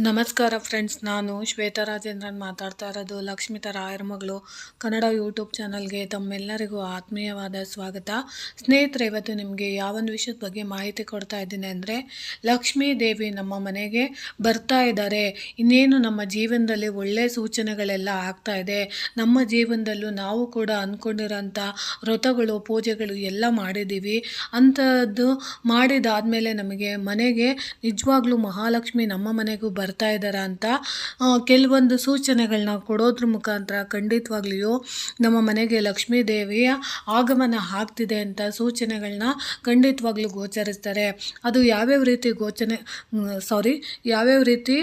ನಮಸ್ಕಾರ ಫ್ರೆಂಡ್ಸ್, ನಾನು ಶ್ವೇತಾ ರಾಜೇಂದ್ರನ್ ಮಾತಾಡ್ತಾ ಇರೋದು. ಲಕ್ಷ್ಮಿತಾ ರಾಯರ ಮಗಳು ಕನ್ನಡ ಯೂಟ್ಯೂಬ್ ಚಾನಲ್ಗೆ ತಮ್ಮೆಲ್ಲರಿಗೂ ಆತ್ಮೀಯವಾದ ಸ್ವಾಗತ. ಸ್ನೇಹಿತರೆ, ಇವತ್ತು ನಿಮಗೆ ಯಾವೊಂದು ವಿಷಯದ ಬಗ್ಗೆ ಮಾಹಿತಿ ಕೊಡ್ತಾ ಇದ್ದೀನಿ ಅಂದರೆ, ಲಕ್ಷ್ಮೀ ದೇವಿ ನಮ್ಮ ಮನೆಗೆ ಬರ್ತಾ ಇದ್ದಾರೆ. ಇನ್ನೇನು ನಮ್ಮ ಜೀವನದಲ್ಲಿ ಒಳ್ಳೆಯ ಸೂಚನೆಗಳೆಲ್ಲ ಆಗ್ತಾ ಇದೆ. ನಮ್ಮ ಜೀವನದಲ್ಲೂ ನಾವು ಕೂಡ ಅಂದ್ಕೊಂಡಿರೋಂಥ ವ್ರತಗಳು, ಪೂಜೆಗಳು ಎಲ್ಲ ಮಾಡಿದ್ದೀವಿ. ಅಂಥದ್ದು ಮಾಡಿದಾದಮೇಲೆ ನಮಗೆ ಮನೆಗೆ ನಿಜವಾಗ್ಲೂ ಮಹಾಲಕ್ಷ್ಮಿ ನಮ್ಮ ಮನೆಗೂ ಬರ್ತಾ ಇದ್ದಾರೆ ಅಂತ ಕೆಲವೊಂದು ಸೂಚನೆಗಳನ್ನ ಕೊಡೋದ್ರ ಮುಖಾಂತರ ಖಂಡಿತವಾಗ್ಲಿಯೂ ನಮ್ಮ ಮನೆಗೆ ಲಕ್ಷ್ಮೀ ದೇವಿಯ ಆಗಮನ ಆಗ್ತಿದೆ ಅಂತ ಸೂಚನೆಗಳನ್ನ ಖಂಡಿತವಾಗ್ಲೂ ಗೋಚರಿಸ್ತಾರೆ. ಅದು ಯಾವ್ಯಾವ ರೀತಿ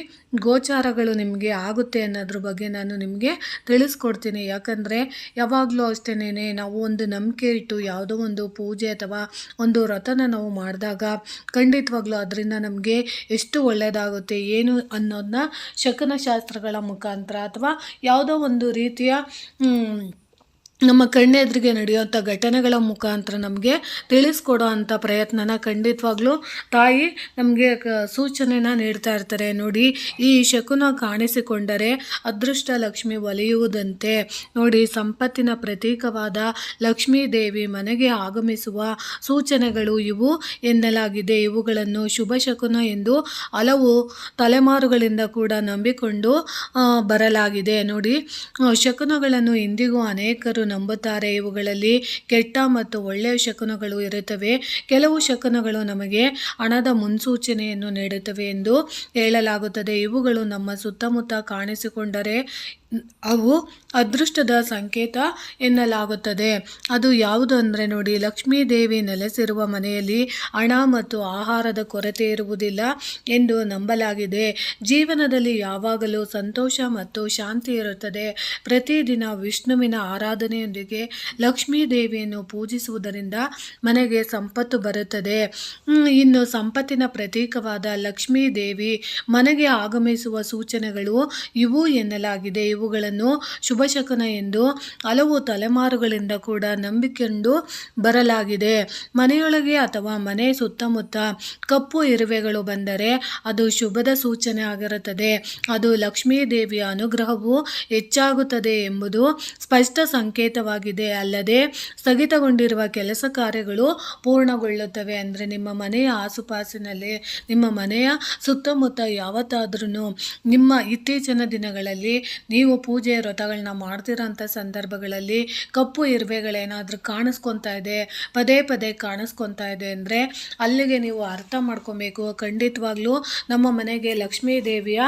ಗೋಚಾರಗಳು ನಿಮಗೆ ಆಗುತ್ತೆ ಅನ್ನೋದ್ರ ಬಗ್ಗೆ ನಾನು ನಿಮಗೆ ತಿಳಿಸ್ಕೊಡ್ತೀನಿ. ಯಾಕಂದರೆ ಯಾವಾಗಲೂ ಅಷ್ಟೇನೆ ನಾವು ಒಂದು ನಂಬಿಕೆ ಇಟ್ಟು ಯಾವುದೋ ಒಂದು ಪೂಜೆ ಅಥವಾ ಒಂದು ವ್ರತನ ನಾವು ಮಾಡಿದಾಗ ಖಂಡಿತವಾಗ್ಲೂ ಅದರಿಂದ ನಮಗೆ ಎಷ್ಟು ಒಳ್ಳೆಯದಾಗುತ್ತೆ ಏನು ಅನ್ನೋದನ್ನ ಶಕುನಶಾಸ್ತ್ರಗಳ ಮುಖಾಂತರ ಅಥವಾ ಯಾವುದೋ ಒಂದು ರೀತಿಯ ನಮ್ಮ ಕಣ್ಣೆದುರಿಗೆ ನಡೆಯುವಂಥ ಘಟನೆಗಳ ಮುಖಾಂತರ ನಮಗೆ ತಿಳಿಸ್ಕೊಡೋ ಅಂಥ ಪ್ರಯತ್ನನ ಖಂಡಿತವಾಗ್ಲೂ ತಾಯಿ ನಮಗೆ ಸೂಚನೆನ ನೀಡ್ತಾ ಇರ್ತಾರೆ. ನೋಡಿ, ಈ ಶಕುನ ಕಾಣಿಸಿಕೊಂಡರೆ ಅದೃಷ್ಟ ಲಕ್ಷ್ಮಿ ಒಲಿಯುವುದಂತೆ. ನೋಡಿ, ಸಂಪತ್ತಿನ ಪ್ರತೀಕವಾದ ಲಕ್ಷ್ಮೀ ದೇವಿ ಮನೆಗೆ ಆಗಮಿಸುವ ಸೂಚನೆಗಳು ಇವು ಎನ್ನಲಾಗಿದೆ. ಇವುಗಳನ್ನು ಶುಭ ಶಕುನ ಎಂದು ಹಲವು ತಲೆಮಾರುಗಳಿಂದ ಕೂಡ ನಂಬಿಕೊಂಡು ಬರಲಾಗಿದೆ. ನೋಡಿ, ಶಕುನಗಳನ್ನು ಇಂದಿಗೂ ಅನೇಕರು ನಂಬುತ್ತಾರೆ. ಇವುಗಳಲ್ಲಿ ಕೆಟ್ಟ ಮತ್ತು ಒಳ್ಳೆಯ ಶಕುನಗಳು ಇರುತ್ತವೆ. ಕೆಲವು ಶಕುನಗಳು ನಮಗೆ ಹಣದ ಮುನ್ಸೂಚನೆಯನ್ನು ನೀಡುತ್ತವೆ ಎಂದು ಹೇಳಲಾಗುತ್ತದೆ. ಇವುಗಳು ನಮ್ಮ ಸುತ್ತಮುತ್ತ ಕಾಣಿಸಿಕೊಂಡರೆ ಅವು ಅದೃಷ್ಟದ ಸಂಕೇತ ಎನ್ನಲಾಗುತ್ತದೆ. ಅದು ಯಾವುದು ಅಂದರೆ ನೋಡಿ, ಲಕ್ಷ್ಮೀ ದೇವಿ ನೆಲೆಸಿರುವ ಮನೆಯಲ್ಲಿ ಹಣ ಮತ್ತು ಆಹಾರದ ಕೊರತೆ ಇರುವುದಿಲ್ಲ ಎಂದು ನಂಬಲಾಗಿದೆ. ಜೀವನದಲ್ಲಿ ಯಾವಾಗಲೂ ಸಂತೋಷ ಮತ್ತು ಶಾಂತಿ ಇರುತ್ತದೆ. ಪ್ರತಿದಿನ ವಿಷ್ಣುವಿನ ಆರಾಧನೆಯೊಂದಿಗೆ ಲಕ್ಷ್ಮೀ ದೇವಿಯನ್ನು ಪೂಜಿಸುವುದರಿಂದ ಮನೆಗೆ ಸಂಪತ್ತು ಬರುತ್ತದೆ. ಇನ್ನು ಸಂಪತ್ತಿನ ಪ್ರತೀಕವಾದ ಲಕ್ಷ್ಮೀ ದೇವಿ ಮನೆಗೆ ಆಗಮಿಸುವ ಸೂಚನೆಗಳು ಇವು ಎನ್ನಲಾಗಿದೆ. ಇವುಗಳನ್ನು ಶುಭ ಶಕುನ ಎಂದು ಹಲವು ತಲೆಮಾರುಗಳಿಂದ ಕೂಡ ನಂಬಿಕೊಂಡು ಬರಲಾಗಿದೆ. ಮನೆಯೊಳಗೆ ಅಥವಾ ಮನೆ ಸುತ್ತಮುತ್ತ ಕಪ್ಪು ಇರುವೆಗಳು ಬಂದರೆ ಅದು ಶುಭದ ಸೂಚನೆ ಆಗಿರುತ್ತದೆ. ಅದು ಲಕ್ಷ್ಮೀ ದೇವಿಯ ಅನುಗ್ರಹವು ಹೆಚ್ಚಾಗುತ್ತದೆ ಎಂಬುದು ಸ್ಪಷ್ಟ ಸಂಕೇತವಾಗಿದೆ. ಅಲ್ಲದೆ ಸ್ಥಗಿತಗೊಂಡಿರುವ ಕೆಲಸ ಕಾರ್ಯಗಳು ಪೂರ್ಣಗೊಳ್ಳುತ್ತವೆ. ಅಂದರೆ ನಿಮ್ಮ ಮನೆಯ ಆಸುಪಾಸಿನಲ್ಲಿ, ನಿಮ್ಮ ಮನೆಯ ಸುತ್ತಮುತ್ತ ಯಾವತ್ತಾದ್ರೂ ನಿಮ್ಮ ಇತ್ತೀಚಿನ ದಿನಗಳಲ್ಲಿ ನೀವು ಪೂಜೆ ವ್ರತಗಳನ್ನ ಮಾಡ್ತಿರೋಂಥ ಸಂದರ್ಭಗಳಲ್ಲಿ ಕಪ್ಪು ಇರುವೆಗಳೇನಾದರೂ ಕಾಣಿಸ್ಕೊತಾ ಇದೆ, ಪದೇ ಪದೇ ಕಾಣಿಸ್ಕೊತಾ ಇದೆ ಅಂದರೆ ಅಲ್ಲಿಗೆ ನೀವು ಅರ್ಥ ಮಾಡ್ಕೊಬೇಕು, ಖಂಡಿತವಾಗ್ಲೂ ನಮ್ಮ ಮನೆಗೆ ಲಕ್ಷ್ಮೀ ದೇವಿಯ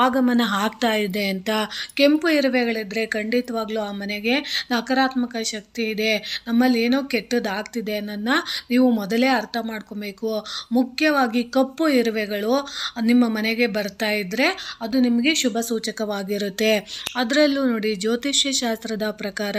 ಆಗಮನ ಆಗ್ತಾ ಇದೆ ಅಂತ. ಕೆಂಪು ಇರುವೆಗಳಿದ್ರೆ ಖಂಡಿತವಾಗ್ಲೂ ಆ ಮನೆಗೆ ನಕಾರಾತ್ಮಕ ಶಕ್ತಿ ಇದೆ, ನಮ್ಮಲ್ಲಿ ಏನೋ ಕೆಟ್ಟದಾಗ್ತಿದೆ ಅನ್ನೋದನ್ನ ನೀವು ಮೊದಲೇ ಅರ್ಥ ಮಾಡ್ಕೊಬೇಕು. ಮುಖ್ಯವಾಗಿ ಕಪ್ಪು ಇರುವೆಗಳು ನಿಮ್ಮ ಮನೆಗೆ ಬರ್ತಾ ಇದ್ದರೆ ಅದು ನಿಮಗೆ ಶುಭ ಸೂಚಕವಾಗಿರುತ್ತೆ. ಅದರಲ್ಲೂ ನೋಡಿ, ಜ್ಯೋತಿಷ್ಯ ಶಾಸ್ತ್ರದ ಪ್ರಕಾರ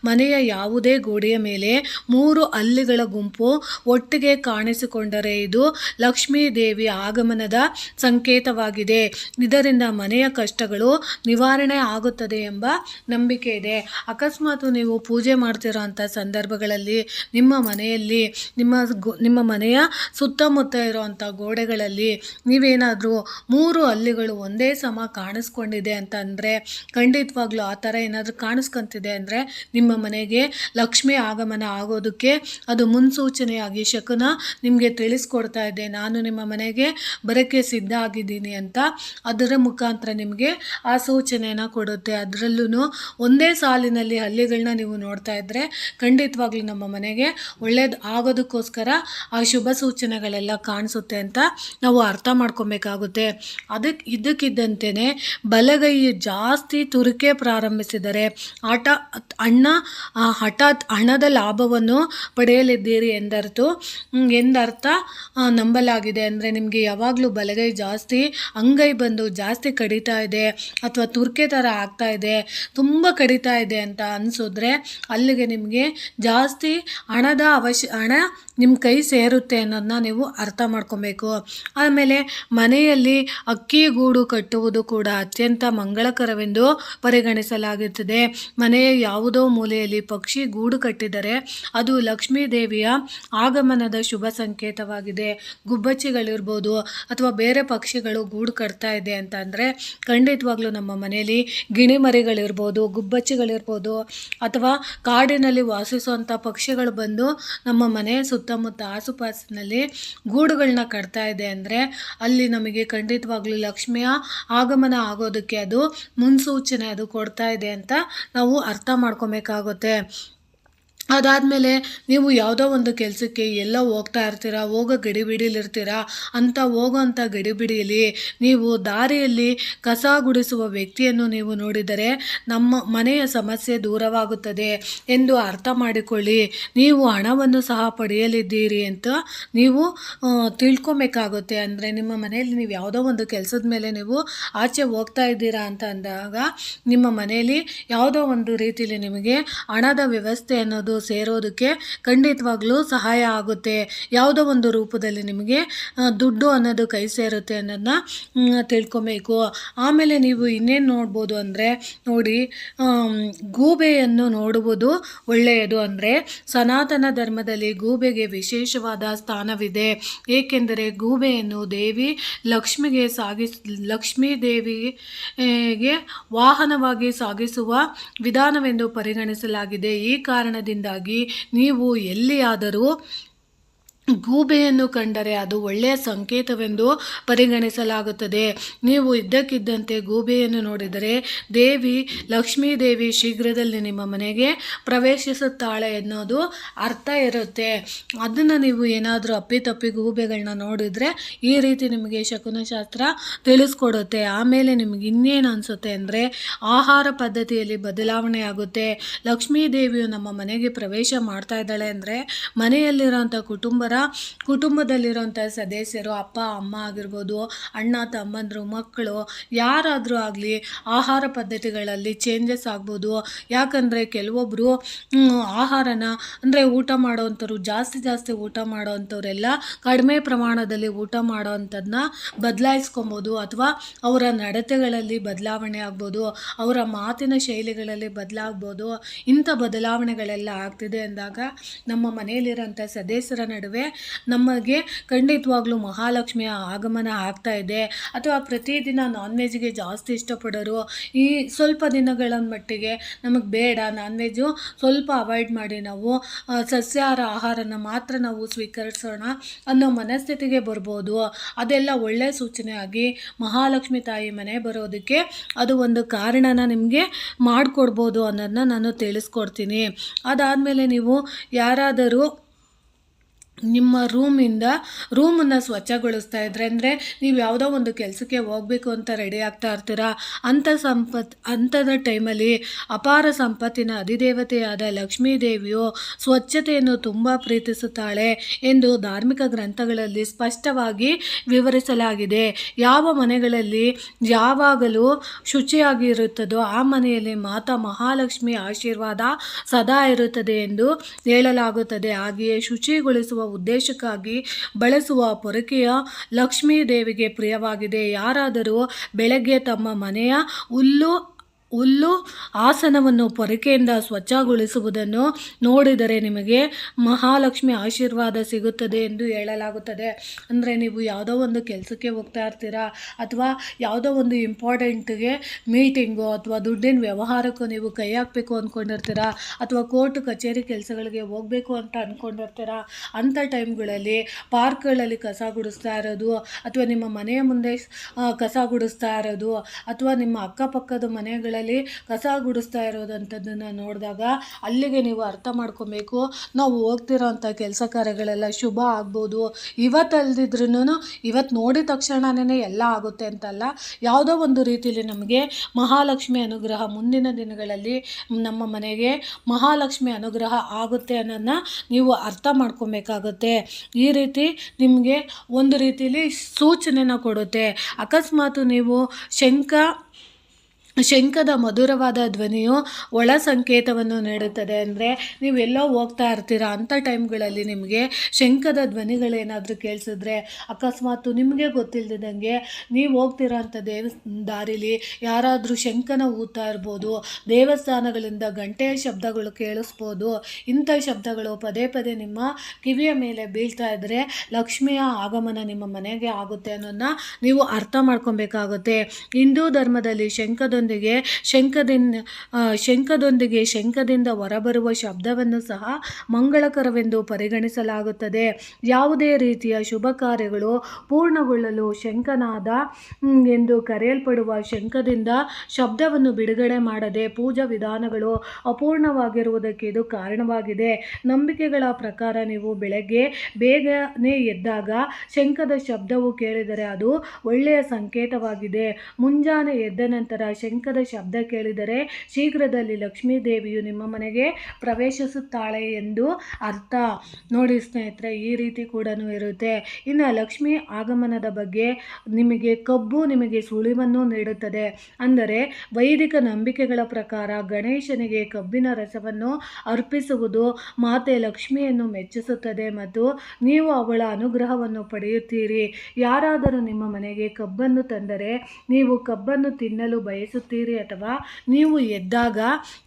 ಮನೆಯ ಯಾವುದೇ ಗೋಡೆಯ ಮೇಲೆ 3 ಹಲ್ಲಿಗಳ ಗುಂಪು ಒಟ್ಟಿಗೆ ಕಾಣಿಸಿಕೊಂಡರೆ ಇದು ಲಕ್ಷ್ಮೀ ದೇವಿಯ ಆಗಮನದ ಸಂಕೇತವಾಗಿದೆ. ಇದರಿಂದ ಮನೆಯ ಕಷ್ಟಗಳು ನಿವಾರಣೆ ಆಗುತ್ತದೆ ಎಂಬ ನಂಬಿಕೆ ಇದೆ. ಅಕಸ್ಮಾತ್ ನೀವು ಪೂಜೆ ಮಾಡ್ತಿರೋ ಅಂಥ ಸಂದರ್ಭಗಳಲ್ಲಿ ನಿಮ್ಮ ಮನೆಯಲ್ಲಿ ನಿಮ್ಮ ಮನೆಯ ಸುತ್ತಮುತ್ತ ಇರುವಂಥ ಗೋಡೆಗಳಲ್ಲಿ ನೀವೇನಾದರೂ 3 ಹಲ್ಲಿಗಳು ಒಂದೇ ಸಮ ಕಾಣಿಸ್ಕೊಂಡಿದೆ ಅಂತ ಅಂದರೆ ಖಂಡಿತವಾಗ್ಲೂ ಆ ಥರ ಏನಾದರೂ ಕಾಣಿಸ್ಕೊಂತಿದೆ ಅಂದರೆ ನಿಮ್ಮ ಮನೆಗೆ ಲಕ್ಷ್ಮಿ ಆಗಮನ ಆಗೋದಕ್ಕೆ ಅದು ಮುನ್ಸೂಚನೆಯಾಗಿ ಶಕುನ ನಿಮಗೆ ತಿಳಿಸ್ಕೊಡ್ತಾ ಇದೆ. ನಾನು ನಿಮ್ಮ ಮನೆಗೆ ಬರೋಕ್ಕೆ ಸಿದ್ಧ ಆಗಿದ್ದೀನಿ ಅಂತ ಅದರ ಮುಖಾಂತರ ನಿಮಗೆ ಆ ಸೂಚನೆಯನ್ನು ಕೊಡುತ್ತೆ. ಅದರಲ್ಲೂ ಒಂದೇ ಸಾಲಿನಲ್ಲಿ ಹಲ್ಲಿಗಳನ್ನ ನೀವು ನೋಡ್ತಾ ಇದ್ದರೆ ಖಂಡಿತವಾಗ್ಲೂ ನಮ್ಮ ಮನೆಗೆ ಒಳ್ಳೇದು ಆಗೋದಕ್ಕೋಸ್ಕರ ಆ ಶುಭ ಸೂಚನೆಗಳೆಲ್ಲ ಕಾಣಿಸುತ್ತೆ ಅಂತ ನಾವು ಅರ್ಥ ಮಾಡ್ಕೊಬೇಕಾಗುತ್ತೆ. ಇದಕ್ಕಿದ್ದಂತೆಯೇ ಬಲಗೈ ಜಾಸ್ತಿ ತುರಿಕೆ ಪ್ರಾರಂಭಿಸಿದರೆ ಹಠ ಹಣ ಹಠಾತ್ ಹಣದ ಲಾಭವನ್ನು ಪಡೆಯಲಿದ್ದೀರಿ ಎಂದರ್ಥ ನಂಬಲಾಗಿದೆ. ಅಂದರೆ ನಿಮಗೆ ಯಾವಾಗಲೂ ಬಲಗೈ ಜಾಸ್ತಿ, ಅಂಗೈ ಬಂದು ಜಾಸ್ತಿ ಕಡಿತಾ ಇದೆ ಅಥವಾ ತುರ್ಕೆ ಥರ ಆಗ್ತಾ ಇದೆ, ತುಂಬ ಕಡಿತಾ ಇದೆ ಅಂತ ಅನಿಸಿದ್ರೆ ಅಲ್ಲಿಗೆ ನಿಮಗೆ ಜಾಸ್ತಿ ಹಣ ನಿಮ್ಮ ಕೈ ಸೇರುತ್ತೆ ಅನ್ನೋದನ್ನ ನೀವು ಅರ್ಥ ಮಾಡ್ಕೊಬೇಕು. ಆಮೇಲೆ ಮನೆಯಲ್ಲಿ ಅಕ್ಕಿ ಗೂಡು ಕಟ್ಟುವುದು ಕೂಡ ಅತ್ಯಂತ ಮಂಗಳಕರವೆಂದು ಪರಿಗಣಿಸಲಾಗುತ್ತದೆ. ಮನೆಯ ಯಾವುದೋ ಮೂಲೆಯಲ್ಲಿ ಪಕ್ಷಿ ಗೂಡು ಕಟ್ಟಿದರೆ ಅದು ಲಕ್ಷ್ಮೀ ದೇವಿಯ ಆಗಮನದ ಶುಭ ಸಂಕೇತವಾಗಿದೆ. ಗುಬ್ಬಚ್ಚಿಗಳಿರ್ಬೋದು ಅಥವಾ ಬೇರೆ ಪಕ್ಷಿಗಳು ಗೂಡು ಕಟ್ತಾ ಇದೆ ಅಂತ ಅಂದರೆ ಖಂಡಿತವಾಗ್ಲೂ ನಮ್ಮ ಮನೆಯಲ್ಲಿ ಗಿಣಿಮರಿಗಳಿರ್ಬೋದು, ಗುಬ್ಬಚ್ಚಿಗಳಿರ್ಬೋದು ಅಥವಾ ಕಾಡಿನಲ್ಲಿ ವಾಸಿಸುವಂಥ ಪಕ್ಷಿಗಳು ಬಂದು ನಮ್ಮ ಮನೆಯ ಸುತ್ತಮುತ್ತ ಆಸುಪಾಸಿನಲ್ಲಿ ಗೂಡುಗಳನ್ನ ಕಟ್ತಾ ಇದೆ ಅಂದರೆ ಅಲ್ಲಿ ನಮಗೆ ಖಂಡಿತವಾಗ್ಲೂ ಲಕ್ಷ್ಮಿಯ ಆಗಮನ ಆಗೋದಕ್ಕೆ ಅದು ಮುನ್ಸೂಚನೆ ಅದು ಕೊಡ್ತಾ ಇದೆ ಅಂತ ನಾವು ಅರ್ಥ ಮಾಡ್ಕೊಬೇಕಾಗುತ್ತೆ. ಅದಾದಮೇಲೆ ನೀವು ಯಾವುದೋ ಒಂದು ಕೆಲಸಕ್ಕೆ ಎಲ್ಲೋ ಹೋಗ್ತಾ ಇರ್ತೀರ, ಹೋಗೋ ಗಡಿಬಿಡಿಲಿರ್ತೀರ. ಹೋಗೋಂಥ ಗಡಿಬಿಡಿಯಲ್ಲಿ ನೀವು ದಾರಿಯಲ್ಲಿ ಕಸ ಗುಡಿಸುವ ವ್ಯಕ್ತಿಯನ್ನು ನೀವು ನೋಡಿದರೆ ನಮ್ಮ ಮನೆಯ ಸಮಸ್ಯೆ ದೂರವಾಗುತ್ತದೆ ಎಂದು ಅರ್ಥ ಮಾಡಿಕೊಳ್ಳಿ. ನೀವು ಹಣವನ್ನು ಸಹ ಪಡೆಯಲಿದ್ದೀರಿ ಅಂತ ನೀವು ತಿಳ್ಕೊಬೇಕಾಗುತ್ತೆ. ಅಂದರೆ ನಿಮ್ಮ ಮನೆಯಲ್ಲಿ ನೀವು ಯಾವುದೋ ಒಂದು ಕೆಲಸದ ಮೇಲೆ ನೀವು ಆಚೆ ಹೋಗ್ತಾ ಇದ್ದೀರಾ ಅಂತ ಅಂದಾಗ ನಿಮ್ಮ ಮನೆಯಲ್ಲಿ ಯಾವುದೋ ಒಂದು ರೀತಿಯಲ್ಲಿ ನಿಮಗೆ ಹಣದ ವ್ಯವಸ್ಥೆ ಅನ್ನೋದು ಸೇರೋದಕ್ಕೆ ಖಂಡಿತವಾಗ್ಲೂ ಸಹಾಯ ಆಗುತ್ತೆ. ಯಾವುದೋ ಒಂದು ರೂಪದಲ್ಲಿ ನಿಮಗೆ ದುಡ್ಡು ಅನ್ನೋದು ಕೈ ಸೇರುತ್ತೆ ಅನ್ನೋದನ್ನ ತಿಳ್ಕೊಬೇಕು. ಆಮೇಲೆ ನೀವು ಇನ್ನೇನು ನೋಡ್ಬೋದು ಅಂದರೆ ನೋಡಿ, ಗೂಬೆಯನ್ನು ನೋಡುವುದು ಒಳ್ಳೆಯದು. ಅಂದರೆ ಸನಾತನ ಧರ್ಮದಲ್ಲಿ ಗೂಬೆಗೆ ವಿಶೇಷವಾದ ಸ್ಥಾನವಿದೆ. ಏಕೆಂದರೆ ಗೂಬೆಯನ್ನು ದೇವಿ ಲಕ್ಷ್ಮೀ ದೇವಿಗೆ ವಾಹನವಾಗಿ ಸಾಗಿಸುವ ವಿಧಾನವೆಂದು ಪರಿಗಣಿಸಲಾಗಿದೆ. ಈ ಕಾರಣದಿಂದ ನೀವು ಎಲ್ಲಿಯಾದರೂ ಗೂಬೆಯನ್ನು ಕಂಡರೆ ಅದು ಒಳ್ಳೆಯ ಸಂಕೇತವೆಂದು ಪರಿಗಣಿಸಲಾಗುತ್ತದೆ. ನೀವು ಇದ್ದಕ್ಕಿದ್ದಂತೆ ಗೂಬೆಯನ್ನು ನೋಡಿದರೆ ಲಕ್ಷ್ಮೀ ದೇವಿ ಶೀಘ್ರದಲ್ಲಿ ನಿಮ್ಮ ಮನೆಗೆ ಪ್ರವೇಶಿಸುತ್ತಾಳೆ ಅನ್ನೋದು ಅರ್ಥ ಇರುತ್ತೆ. ಅದನ್ನು ನೀವು ಏನಾದರೂ ಅಪ್ಪಿತಪ್ಪಿ ಗೂಬೆಗಳನ್ನ ನೋಡಿದರೆ ಈ ರೀತಿ ನಿಮಗೆ ಶಕುನಶಾಸ್ತ್ರ ತಿಳಿಸ್ಕೊಡುತ್ತೆ. ಆಮೇಲೆ ನಿಮಗೆ ಇನ್ನೇನು ಅನಿಸುತ್ತೆ ಅಂದರೆ ಆಹಾರ ಪದ್ಧತಿಯಲ್ಲಿ ಬದಲಾವಣೆ ಆಗುತ್ತೆ. ಲಕ್ಷ್ಮೀ ದೇವಿಯು ನಮ್ಮ ಮನೆಗೆ ಪ್ರವೇಶ ಮಾಡ್ತಾ ಇದ್ದಾಳೆ ಅಂದರೆ ಮನೆಯಲ್ಲಿರೋಂಥ ಕುಟುಂಬದಲ್ಲಿರೋಂಥ ಸದಸ್ಯರು, ಅಪ್ಪ ಅಮ್ಮ ಆಗಿರ್ಬೋದು, ಅಣ್ಣ ತಮ್ಮಂದರು, ಮಕ್ಕಳು ಯಾರಾದರೂ ಆಗಲಿ ಆಹಾರ ಪದ್ಧತಿಗಳಲ್ಲಿ ಚೇಂಜಸ್ ಆಗ್ಬೋದು. ಯಾಕಂದರೆ ಕೆಲವೊಬ್ಬರು ಆಹಾರನ ಅಂದರೆ ಊಟ ಮಾಡೋವಂಥವ್ರು ಜಾಸ್ತಿ ಊಟ ಮಾಡೋವಂಥವ್ರೆಲ್ಲ ಕಡಿಮೆ ಪ್ರಮಾಣದಲ್ಲಿ ಊಟ ಮಾಡೋವಂಥದ್ದನ್ನ ಬದಲಾಯಿಸ್ಕೊಬೋದು. ಅಥವಾ ಅವರ ನಡತೆಗಳಲ್ಲಿ ಬದಲಾವಣೆ ಆಗ್ಬೋದು, ಅವರ ಮಾತಿನ ಶೈಲಿಗಳಲ್ಲಿ ಬದಲಾಗ್ಬೋದು. ಇಂಥ ಬದಲಾವಣೆಗಳೆಲ್ಲ ಆಗ್ತಿದೆ ಅಂದಾಗ ನಮ್ಮ ಮನೆಯಲ್ಲಿರೋಂಥ ಸದಸ್ಯರ ನಡುವೆ ನಮಗೆ ಖಂಡಿತವಾಗ್ಲೂ ಮಹಾಲಕ್ಷ್ಮಿಯ ಆಗಮನ ಆಗ್ತಾ ಇದೆ. ಅಥವಾ ಪ್ರತಿದಿನ ನಾನ್ ವೆಜ್ಗೆ ಜಾಸ್ತಿ ಇಷ್ಟಪಡೋರು ಈ ಸ್ವಲ್ಪ ದಿನಗಳ ಮಟ್ಟಿಗೆ ನಮಗೆ ಬೇಡ, ನಾನ್ ವೆಜ್ಜು ಸ್ವಲ್ಪ ಅವಾಯ್ಡ್ ಮಾಡಿ ನಾವು ಸಸ್ಯಾಹಾರ ಆಹಾರನ ಮಾತ್ರ ನಾವು ಸ್ವೀಕರಿಸೋಣ ಅನ್ನೋ ಮನಸ್ಥಿತಿಗೆ ಬರ್ಬೋದು. ಅದೆಲ್ಲ ಒಳ್ಳೆಯ ಸೂಚನೆ ಆಗಿ ಮಹಾಲಕ್ಷ್ಮಿ ತಾಯಿ ಮನೆ ಬರೋದಕ್ಕೆ ಅದು ಒಂದು ಕಾರಣನ ನಿಮಗೆ ಮಾಡಿಕೊಡ್ಬೋದು ಅನ್ನೋದನ್ನ ನಾನು ತಿಳಿಸ್ಕೊಡ್ತೀನಿ. ಅದಾದಮೇಲೆ ನೀವು ಯಾರಾದರೂ ನಿಮ್ಮ ರೂಮನ್ನು ಸ್ವಚ್ಛಗೊಳಿಸ್ತಾ ಇದ್ರೆ ಅಂದರೆ ನೀವು ಯಾವುದೋ ಒಂದು ಕೆಲಸಕ್ಕೆ ಹೋಗಬೇಕು ಅಂತ ರೆಡಿ ಆಗ್ತಾ ಇರ್ತೀರಾ, ಅಂಥದ ಟೈಮಲ್ಲಿ ಅಪಾರ ಸಂಪತ್ತಿನ ಅಧಿದೇವತೆಯಾದ ಲಕ್ಷ್ಮೀ ದೇವಿಯು ಸ್ವಚ್ಛತೆಯನ್ನು ತುಂಬ ಪ್ರೀತಿಸುತ್ತಾಳೆ ಎಂದು ಧಾರ್ಮಿಕ ಗ್ರಂಥಗಳಲ್ಲಿ ಸ್ಪಷ್ಟವಾಗಿ ವಿವರಿಸಲಾಗಿದೆ. ಯಾವ ಮನೆಗಳಲ್ಲಿ ಯಾವಾಗಲೂ ಶುಚಿಯಾಗಿರುತ್ತದೋ ಆ ಮನೆಯಲ್ಲಿ ಮಾತಾ ಮಹಾಲಕ್ಷ್ಮಿ ಆಶೀರ್ವಾದ ಸದಾ ಇರುತ್ತದೆ ಎಂದು ಹೇಳಲಾಗುತ್ತದೆ. ಹಾಗೆಯೇ ಶುಚಿಗೊಳಿಸುವ ಉದ್ದೇಶಕ್ಕಾಗಿ ಬಳಸುವ ಪೊರಕೆಯ ಲಕ್ಷ್ಮೀ ದೇವಿಗೆ ಪ್ರಿಯವಾಗಿದೆ. ಯಾರಾದರೂ ಬೆಳಗ್ಗೆ ತಮ್ಮ ಮನೆಯ ಹುಲ್ಲು ಆಸನವನ್ನು ಪೊರಕೆಯಿಂದ ಸ್ವಚ್ಛಗೊಳಿಸುವುದನ್ನು ನೋಡಿದರೆ ನಿಮಗೆ ಮಹಾಲಕ್ಷ್ಮಿ ಆಶೀರ್ವಾದ ಸಿಗುತ್ತದೆ ಎಂದು ಹೇಳಲಾಗುತ್ತದೆ. ಅಂದರೆ ನೀವು ಯಾವುದೋ ಒಂದು ಕೆಲಸಕ್ಕೆ ಹೋಗ್ತಾ ಇರ್ತೀರಾ ಅಥವಾ ಯಾವುದೋ ಒಂದು ಇಂಪಾರ್ಟೆಂಟ್ಗೆ ಮೀಟಿಂಗು ಅಥವಾ ದುಡ್ಡಿನ ವ್ಯವಹಾರಕ್ಕೂ ನೀವು ಕೈ ಹಾಕಬೇಕು ಅಂದ್ಕೊಂಡಿರ್ತೀರಾ ಅಥವಾ ಕೋರ್ಟ್ ಕಚೇರಿ ಕೆಲಸಗಳಿಗೆ ಹೋಗಬೇಕು ಅಂತ ಅಂದ್ಕೊಂಡಿರ್ತೀರಾ. ಅಂಥ ಟೈಮ್ಗಳಲ್ಲಿ ಪಾರ್ಕ್ಗಳಲ್ಲಿ ಕಸ ಗುಡಿಸ್ತಾ ಇರೋದು ಅಥವಾ ನಿಮ್ಮ ಮನೆಯ ಮುಂದೆ ಕಸ ಗುಡಿಸ್ತಾ ಇರೋದು ಅಥವಾ ನಿಮ್ಮ ಅಕ್ಕಪಕ್ಕದ ಮನೆಗಳಲ್ಲಿ ಮನೆಯಲ್ಲಿ ಕಸ ಗುಡಿಸ್ತಾ ಇರೋದಂಥದ್ದನ್ನು ನೋಡಿದಾಗ ಅಲ್ಲಿಗೆ ನೀವು ಅರ್ಥ ಮಾಡ್ಕೊಬೇಕು, ನಾವು ಹೋಗ್ತಿರೋ ಅಂಥ ಕೆಲಸ ಕಾರ್ಯಗಳೆಲ್ಲ ಶುಭ ಆಗ್ಬೋದು. ಇವತ್ತಲ್ದಿದ್ರೂ ಇವತ್ತು ನೋಡಿದ ತಕ್ಷಣವೇ ಎಲ್ಲ ಆಗುತ್ತೆ ಅಂತಲ್ಲ, ಯಾವುದೋ ಒಂದು ರೀತಿಯಲ್ಲಿ ನಮಗೆ ಮಹಾಲಕ್ಷ್ಮಿ ಅನುಗ್ರಹ ಮುಂದಿನ ದಿನಗಳಲ್ಲಿ ನಮ್ಮ ಮನೆಗೆ ಮಹಾಲಕ್ಷ್ಮಿ ಅನುಗ್ರಹ ಆಗುತ್ತೆ ಅನ್ನೋದನ್ನ ನೀವು ಅರ್ಥ ಮಾಡ್ಕೊಬೇಕಾಗುತ್ತೆ. ಈ ರೀತಿ ನಿಮಗೆ ಒಂದು ರೀತಿಯಲ್ಲಿ ಸೂಚನೆನ ಕೊಡುತ್ತೆ. ಅಕಸ್ಮಾತ್ ನೀವು ಶಂಖದ ಮಧುರವಾದ ಧ್ವನಿಯು ಒಳ ಸಂಕೇತವನ್ನು ನೀಡುತ್ತದೆ. ಅಂದರೆ ನೀವು ಎಲ್ಲೋ ಹೋಗ್ತಾ ಇರ್ತೀರ ಅಂಥ ಟೈಮ್ಗಳಲ್ಲಿ ನಿಮಗೆ ಶಂಖದ ಧ್ವನಿಗಳೇನಾದರೂ ಕೇಳಿಸಿದ್ರೆ, ಅಕಸ್ಮಾತ್ ನಿಮಗೆ ಗೊತ್ತಿಲ್ಲದಂಗೆ ನೀವು ಹೋಗ್ತಿರೋ ಅಂಥ ದಾರಿಲಿ ಯಾರಾದರೂ ಶಂಖನ ಊದ್ತಾ ಇರ್ಬೋದು, ದೇವಸ್ಥಾನಗಳಿಂದ ಗಂಟೆಯ ಶಬ್ದಗಳು ಕೇಳಿಸ್ಬೋದು. ಇಂಥ ಶಬ್ದಗಳು ಪದೇ ಪದೇ ನಿಮ್ಮ ಕಿವಿಯ ಮೇಲೆ ಬೀಳ್ತಾ ಇದ್ದರೆ ಲಕ್ಷ್ಮಿಯ ಆಗಮನ ನಿಮ್ಮ ಮನೆಗೆ ಆಗುತ್ತೆ ಅನ್ನೋದನ್ನ ನೀವು ಅರ್ಥ ಮಾಡ್ಕೊಬೇಕಾಗುತ್ತೆ. ಹಿಂದೂ ಧರ್ಮದಲ್ಲಿ ಶಂಖದೊಂದಿಗೆ ಹೊರಬರುವ ಶಬ್ದವನ್ನು ಸಹ ಮಂಗಳಕರವೆಂದು ಪರಿಗಣಿಸಲಾಗುತ್ತದೆ. ಯಾವುದೇ ರೀತಿಯ ಶುಭ ಕಾರ್ಯಗಳು ಪೂರ್ಣಗೊಳ್ಳಲು ಶಂಖನಾದ ಎಂದು ಕರೆಯಲ್ಪಡುವ ಶಂಖದಿಂದ ಶಬ್ದವನ್ನು ಬಿಡುಗಡೆ ಮಾಡದೆ ಪೂಜಾ ವಿಧಾನಗಳು ಅಪೂರ್ಣವಾಗಿರುವುದಕ್ಕೆ ಇದು ಕಾರಣವಾಗಿದೆ. ನಂಬಿಕೆಗಳ ಪ್ರಕಾರ ನೀವು ಬೆಳಗ್ಗೆ ಬೇಗನೆ ಎದ್ದಾಗ ಶಂಖದ ಶಬ್ದವು ಕೇಳಿದರೆ ಅದು ಒಳ್ಳೆಯ ಸಂಕೇತವಾಗಿದೆ. ಮುಂಜಾನೆ ಎದ್ದ ನಂತರ ಶಂಖದ ಶಬ್ದ ಕೇಳಿದರೆ ಶೀಘ್ರದಲ್ಲಿ ಲಕ್ಷ್ಮೀ ದೇವಿಯು ನಿಮ್ಮ ಮನೆಗೆ ಪ್ರವೇಶಿಸುತ್ತಾಳೆ ಎಂದು ಅರ್ಥ. ನೋಡಿ ಸ್ನೇಹಿತರೆ, ಈ ರೀತಿ ಕೂಡ ಇರುತ್ತೆ. ಇನ್ನು ಲಕ್ಷ್ಮೀ ಆಗಮನದ ಬಗ್ಗೆ ಕಬ್ಬು ನಿಮಗೆ ಸುಳಿವನ್ನು ನೀಡುತ್ತದೆ. ಅಂದರೆ ವೈದಿಕ ನಂಬಿಕೆಗಳ ಪ್ರಕಾರ ಗಣೇಶನಿಗೆ ಕಬ್ಬಿನ ರಸವನ್ನು ಅರ್ಪಿಸುವುದು ಮಾತೆ ಲಕ್ಷ್ಮಿಯನ್ನು ಮೆಚ್ಚಿಸುತ್ತದೆ ಮತ್ತು ನೀವು ಅವಳ ಅನುಗ್ರಹವನ್ನು ಪಡೆಯುತ್ತೀರಿ. ಯಾರಾದರೂ ನಿಮ್ಮ ಮನೆಗೆ ಕಬ್ಬನ್ನು ತಂದರೆ ನೀವು ಕಬ್ಬನ್ನು ತಿನ್ನಲು ಬಯಸುತ್ತೀರಿ ಅಥವಾ ನೀವು ಎದ್ದಾಗ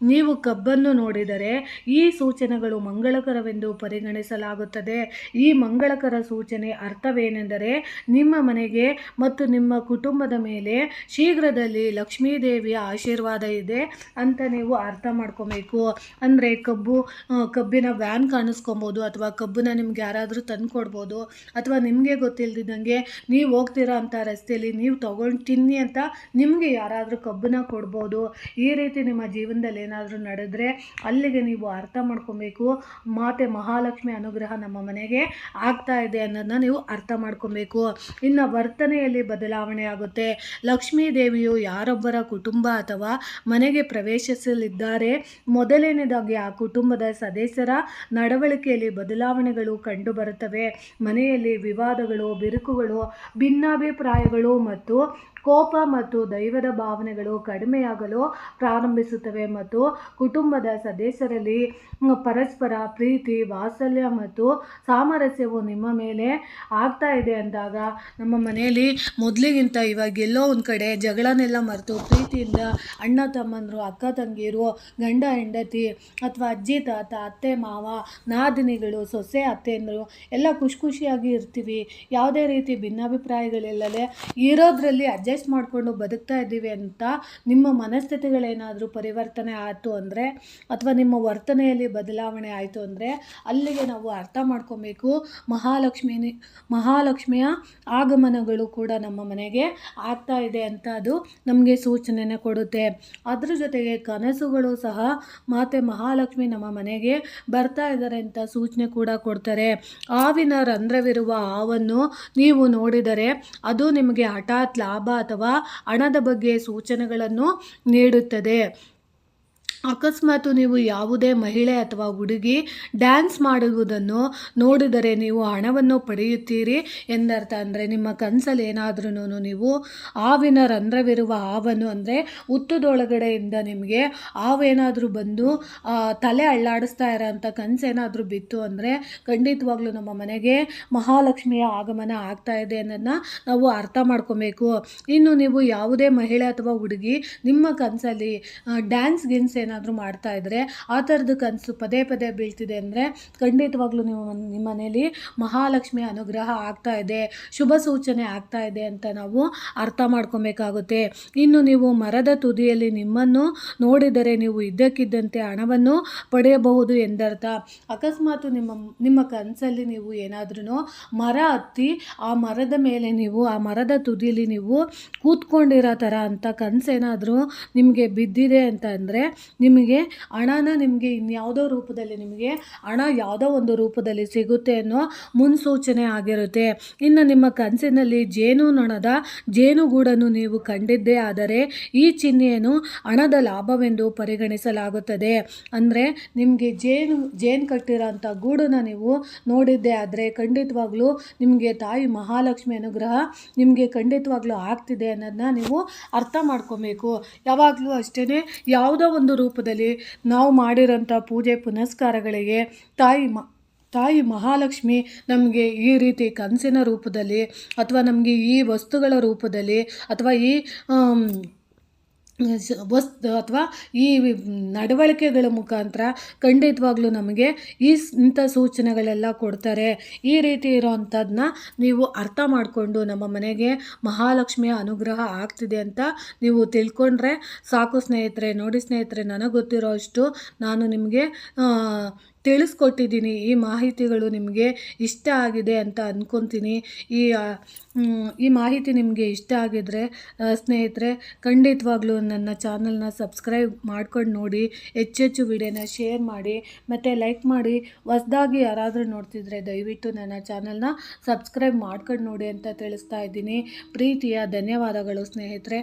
ನೀವು ಕಬ್ಬನ್ನು ನೋಡಿದರೆ ಈ ಸೂಚನೆಗಳು ಮಂಗಳಕರವೆಂದು ಪರಿಗಣಿಸಲಾಗುತ್ತದೆ. ಈ ಮಂಗಳಕರ ಸೂಚನೆ ಅರ್ಥವೇನೆಂದರೆ ನಿಮ್ಮ ಮನೆಗೆ ಮತ್ತು ನಿಮ್ಮ ಕುಟುಂಬದ ಮೇಲೆ ಶೀಘ್ರದಲ್ಲಿ ಲಕ್ಷ್ಮೀ ದೇವಿಯ ಆಶೀರ್ವಾದ ಇದೆ ಅಂತ ನೀವು ಅರ್ಥ ಮಾಡ್ಕೊಬೇಕು. ಅಂದರೆ ಕಬ್ಬಿನ ವ್ಯಾನ್ ಕಾಣಿಸ್ಕೊಬೋದು, ಅಥವಾ ಕಬ್ಬನ್ನ ನಿಮ್ಗೆ ಯಾರಾದರೂ ತಂದು ಕೊಡ್ಬೋದು, ಅಥವಾ ನಿಮಗೆ ಗೊತ್ತಿಲ್ಲದಿದ್ದಂಗೆ ನೀವು ಹೋಗ್ತಿರೋ ಅಂಥ ರಸ್ತೆಯಲ್ಲಿ ನೀವು ತೊಗೊಂಡು ತಿನ್ನಿ ಅಂತ ನಿಮಗೆ ಯಾರಾದರೂ ಕಬ್ಬನ್ನ ಕೊಡ್ಬೋದು. ಈ ರೀತಿ ನಿಮ್ಮ ಜೀವನದಲ್ಲಿ ಏನಾದರೂ ನಡೆದ್ರೆ ಅಲ್ಲಿಗೆ ನೀವು ಅರ್ಥ ಮಾಡ್ಕೊಬೇಕು, ಮಾತೆ ಮಹಾಲಕ್ಷ್ಮಿ ಅನುಗ್ರಹ ನಮ್ಮ ಮನೆಗೆ ಆಗ್ತಾ ಇದೆ ಅನ್ನೋದನ್ನ ನೀವು ಅರ್ಥ ಮಾಡ್ಕೊಬೇಕು. ಇನ್ನು ವರ್ತನೆಯಲ್ಲಿ ಬದಲಾವಣೆ ಆಗುತ್ತೆ. ಲಕ್ಷ್ಮೀ ದೇವಿಯು ಯಾರೊಬ್ಬರ ಕುಟುಂಬ ಅಥವಾ ಮನೆಗೆ ಪ್ರವೇಶಿಸಲಿದ್ದಾರೆ, ಮೊದಲನೇದಾಗಿ ಆ ಕುಟುಂಬದ ಸದಸ್ಯರ ನಡವಳಿಕೆಯಲ್ಲಿ ಬದಲಾವಣೆಗಳು ಕಂಡುಬರುತ್ತವೆ. ಮನೆಯಲ್ಲಿ ವಿವಾದಗಳು, ಬಿರುಕುಗಳು, ಭಿನ್ನಾಭಿಪ್ರಾಯಗಳು ಮತ್ತು ಕೋಪ ಮತ್ತು ದೈವದ ಭಾವನೆಗಳು ಕಡಿಮೆಯಾಗಲು ಪ್ರಾರಂಭಿಸುತ್ತವೆ ಮತ್ತು ಕುಟುಂಬದ ಸದಸ್ಯರಲ್ಲಿ ಪರಸ್ಪರ ಪ್ರೀತಿ, ವಾತ್ಸಲ್ಯ ಮತ್ತು ಸಾಮರಸ್ಯವು ನಿಮ್ಮ ಮೇಲೆ ಆಗ್ತಾ ಇದೆ ಅಂದಾಗ ನಮ್ಮ ಮನೆಯಲ್ಲಿ ಮೊದಲಿಗಿಂತ ಇವಾಗ ಎಲ್ಲೋ ಒಂದು ಕಡೆ ಜಗಳನೆಲ್ಲ ಮರೆತು ಪ್ರೀತಿಯಿಂದ ಅಣ್ಣ ತಮ್ಮಂದರು, ಅಕ್ಕ ತಂಗಿಯರು, ಗಂಡ ಹೆಂಡತಿ ಅಥವಾ ಅಜ್ಜಿ ತಾತ, ಅತ್ತೆ ಮಾವ, ನಾದಿನಿಗಳು, ಸೊಸೆ ಅತ್ತೆಯಂದರು ಎಲ್ಲ ಖುಷಿಯಾಗಿ ಇರ್ತೀವಿ. ಯಾವುದೇ ರೀತಿ ಭಿನ್ನಾಭಿಪ್ರಾಯಗಳಿಲ್ಲದೆ ಇರೋದ್ರಲ್ಲಿ ಅಡ್ಜಸ್ಟ್ ಮಾಡಿಕೊಂಡು ಬದುಕ್ತಾ ಇದ್ದೀವಿ ಅಂತ ನಿಮ್ಮ ಮನಸ್ಥಿತಿಗಳೇನಾದರೂ ಪರಿವರ್ತನೆ ಆಯಿತು ಅಂದರೆ ಅಥವಾ ನಿಮ್ಮ ವರ್ತನೆಯಲ್ಲಿ ಬದಲಾವಣೆ ಆಯಿತು ಅಂದರೆ ಅಲ್ಲಿಗೆ ನಾವು ಅರ್ಥ ಮಾಡ್ಕೊಬೇಕು, ಮಹಾಲಕ್ಷ್ಮಿಯ ಆಗಮನಗಳು ಕೂಡ ನಮ್ಮ ಮನೆಗೆ ಆಗ್ತಾ ಇದೆ ಅಂತ ಅದು ನಮಗೆ ಸೂಚನೆನ ಕೊಡುತ್ತೆ. ಅದ್ರ ಜೊತೆಗೆ ಕನಸುಗಳು ಸಹ ಮಾತೆ ಮಹಾಲಕ್ಷ್ಮಿ ನಮ್ಮ ಮನೆಗೆ ಬರ್ತಾ ಇದ್ದಾರೆ ಅಂತ ಸೂಚನೆ ಕೂಡ ಕೊಡ್ತಾರೆ. ಹಾವಿನ ರಂಧ್ರವಿರುವ ಹಾವನ್ನು ನೀವು ನೋಡಿದರೆ ಅದು ನಿಮಗೆ ಹಠಾತ್ ಲಾಭ ಅಥವಾ ಹಣದ ಬಗ್ಗೆ ಸೂಚನೆಗಳನ್ನು ನೀಡುತ್ತದೆ. ಅಕಸ್ಮಾತ್ ನೀವು ಯಾವುದೇ ಮಹಿಳೆ ಅಥವಾ ಹುಡುಗಿ ಡ್ಯಾನ್ಸ್ ಮಾಡುವುದನ್ನು ನೋಡಿದರೆ ನೀವು ಹಣವನ್ನು ಪಡೆಯುತ್ತೀರಿ ಎಂದರ್ಥ. ಅಂದರೆ ನಿಮ್ಮ ಕನಸಲ್ಲಿ ಏನಾದ್ರೂ ನೀವು ಹಾವಿನ ರಂಧ್ರವಿರುವ ಹಾವನ್ನು, ಅಂದರೆ ಹುತ್ತದೊಳಗಡೆಯಿಂದ ನಿಮಗೆ ಹಾವೇನಾದರೂ ಬಂದು ತಲೆ ಅಳ್ಳಾಡಿಸ್ತಾ ಇರೋಂಥ ಕನಸೇನಾದರೂ ಬಿತ್ತು ಅಂದರೆ ಖಂಡಿತವಾಗ್ಲೂ ನಮ್ಮ ಮನೆಗೆ ಮಹಾಲಕ್ಷ್ಮಿಯ ಆಗಮನ ಆಗ್ತಾ ಇದೆ ಅನ್ನೋದನ್ನ ನಾವು ಅರ್ಥ ಮಾಡ್ಕೊಬೇಕು. ಇನ್ನು ನೀವು ಯಾವುದೇ ಮಹಿಳೆ ಅಥವಾ ಹುಡುಗಿ ನಿಮ್ಮ ಕನಸಲ್ಲಿ ಡ್ಯಾನ್ಸ್ ಕನಸು ಏನಾದರೂ ಮಾಡ್ತಾ ಇದ್ದರೆ, ಆ ಥರದ ಕನಸು ಪದೇ ಪದೇ ಬೀಳ್ತಿದೆ ಅಂದರೆ ಖಂಡಿತವಾಗ್ಲೂ ನೀವು ನಿಮ್ಮ ಮನೇಲಿ ಮಹಾಲಕ್ಷ್ಮಿ ಅನುಗ್ರಹ ಆಗ್ತಾ ಇದೆ, ಶುಭ ಸೂಚನೆ ಆಗ್ತಾ ಇದೆ ಅಂತ ನಾವು ಅರ್ಥ ಮಾಡ್ಕೊಬೇಕಾಗುತ್ತೆ. ಇನ್ನು ನೀವು ಮರದ ತುದಿಯಲ್ಲಿ ನಿಮ್ಮನ್ನು ನೋಡಿದರೆ ನೀವು ಇದ್ದಕ್ಕಿದ್ದಂತೆ ಹಣವನ್ನು ಪಡೆಯಬಹುದು ಎಂದರ್ಥ. ಅಕಸ್ಮಾತ್ ನಿಮ್ಮ ಕನಸಲ್ಲಿ ನೀವು ಏನಾದ್ರೂ ಮರ ಹತ್ತಿ ಆ ಮರದ ಮೇಲೆ ನೀವು ಆ ಮರದ ತುದಿಯಲ್ಲಿ ನೀವು ಕೂತ್ಕೊಂಡಿರೋ ಥರ ಅಂತ ಕನಸೇನಾದರೂ ನಿಮಗೆ ಬಿದ್ದಿದೆ ಅಂತ ಅಂದರೆ ನಿಮಗೆ ಹಣನ ನಿಮಗೆ ಇನ್ಯಾವುದೋ ರೂಪದಲ್ಲಿ ನಿಮಗೆ ಹಣ ಯಾವುದೋ ಒಂದು ರೂಪದಲ್ಲಿ ಸಿಗುತ್ತೆ ಅನ್ನೋ ಮುನ್ಸೂಚನೆ ಆಗಿರುತ್ತೆ. ಇನ್ನು ನಿಮ್ಮ ಕನಸಿನಲ್ಲಿ ಜೇನುನೊಣದ ಜೇನುಗೂಡನ್ನು ನೀವು ಕಂಡಿದ್ದೇ ಆದರೆ ಈ ಚಿಹ್ನೆಯನ್ನು ಹಣದ ಲಾಭವೆಂದು ಪರಿಗಣಿಸಲಾಗುತ್ತದೆ. ಅಂದರೆ ನಿಮಗೆ ಜೇನು ಕಟ್ಟಿರೋಂಥ ಗೂಡನ್ನು ನೀವು ನೋಡಿದ್ದೇ ಆದರೆ ಖಂಡಿತವಾಗ್ಲೂ ನಿಮಗೆ ತಾಯಿ ಮಹಾಲಕ್ಷ್ಮಿ ಅನುಗ್ರಹ ನಿಮಗೆ ಖಂಡಿತವಾಗ್ಲೂ ಆಗ್ತಿದೆ ಅನ್ನೋದನ್ನ ನೀವು ಅರ್ಥ ಮಾಡ್ಕೊಬೇಕು. ಯಾವಾಗಲೂ ಅಷ್ಟೇ ಯಾವುದೋ ಒಂದು ರೂಪದಲ್ಲಿ ನಾವು ಮಾಡಿರೋಂಥ ಪೂಜೆ ಪುನಸ್ಕಾರಗಳಿಗೆ ತಾಯಿ ಮಹಾಲಕ್ಷ್ಮಿ ನಮಗೆ ಈ ರೀತಿ ಕನಸಿನ ರೂಪದಲ್ಲಿ ಅಥವಾ ನಮಗೆ ಈ ವಸ್ತುಗಳ ರೂಪದಲ್ಲಿ ಅಥವಾ ಈ ಅಥವಾ ಈ ನಡವಳಿಕೆಗಳ ಮುಖಾಂತರ ಖಂಡಿತವಾಗ್ಲೂ ನಮಗೆ ಇಂಥ ಸೂಚನೆಗಳೆಲ್ಲ ಕೊಡ್ತಾರೆ. ಈ ರೀತಿ ಇರೋವಂಥದ್ದನ್ನ ನೀವು ಅರ್ಥ ಮಾಡಿಕೊಂಡು ನಮ್ಮ ಮನೆಗೆ ಮಹಾಲಕ್ಷ್ಮಿಯ ಅನುಗ್ರಹ ಆಗ್ತಿದೆ ಅಂತ ನೀವು ತಿಳ್ಕೊಂಡ್ರೆ ಸಾಕು ಸ್ನೇಹಿತರೆ. ನೋಡಿ ಸ್ನೇಹಿತರೆ, ನನಗೆ ಗೊತ್ತಿರೋ ಅಷ್ಟು ನಾನು ನಿಮಗೆ ತಿಳಿಸ್ಕೊಟ್ಟಿದ್ದೀನಿ. ಈ ಮಾಹಿತಿಗಳು ನಿಮಗೆ ಇಷ್ಟ ಆಗಿದೆ ಅಂತ ಅಂದ್ಕೊತೀನಿ. ಈ ಮಾಹಿತಿ ನಿಮಗೆ ಇಷ್ಟ ಆಗಿದ್ರೆ ಸ್ನೇಹಿತರೆ ಖಂಡಿತವಾಗ್ಲೂ ನನ್ನ ಚಾನಲ್ನ ಸಬ್ಸ್ಕ್ರೈಬ್ ಮಾಡ್ಕೊಂಡು ನೋಡಿ, ಹೆಚ್ಚೆಚ್ಚು ವಿಡಿಯೋನ ಶೇರ್ ಮಾಡಿ ಮತ್ತು ಲೈಕ್ ಮಾಡಿ. ಹೊಸದಾಗಿ ಯಾರಾದರೂ ನೋಡ್ತಿದ್ರೆ ದಯವಿಟ್ಟು ನನ್ನ ಚಾನಲ್ನ ಸಬ್ಸ್ಕ್ರೈಬ್ ಮಾಡ್ಕೊಂಡು ನೋಡಿ ಅಂತ ತಿಳಿಸ್ತಾ ಇದ್ದೀನಿ. ಪ್ರೀತಿಯ ಧನ್ಯವಾದಗಳು ಸ್ನೇಹಿತರೆ.